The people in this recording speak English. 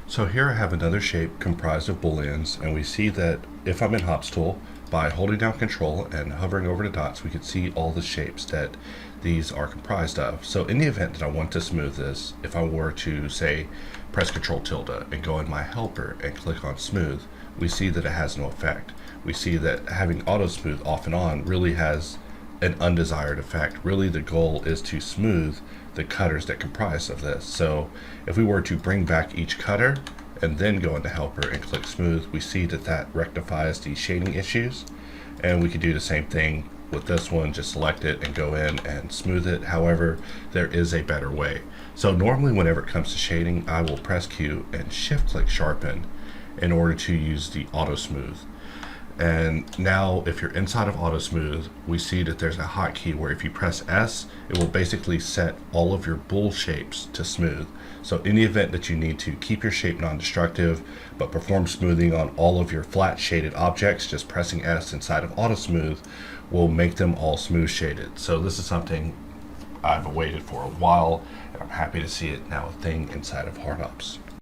So here I have another shape comprised of booleans, and we see that if I'm in Hops tool, by holding down Control and hovering over the dots, we can see all the shapes that these are comprised of. So in the event that I want to smooth this, if I were to say press Control tilde and go in my helper and click on smooth, we see that it has no effect. We see that having auto smooth off and on really has an undesired effect. Really the goal is to smooth the cutters that comprise of this. So if we were to bring back each cutter and then go into helper and click smooth, we see that that rectifies the shading issues. And we could do the same thing with this one, just select it and go in and smooth it. However, there is a better way. So normally whenever it comes to shading, I will press Q and shift click sharpen in order to use the auto smooth. And now if you're inside of Autosmooth, we see that there's a hotkey where if you press S, it will basically set all of your bool shapes to smooth. So in the event that you need to keep your shape non-destructive, but perform smoothing on all of your flat shaded objects, just pressing S inside of Autosmooth will make them all smooth shaded. So this is something I've awaited for a while, and I'm happy to see it now a thing inside of HardOps.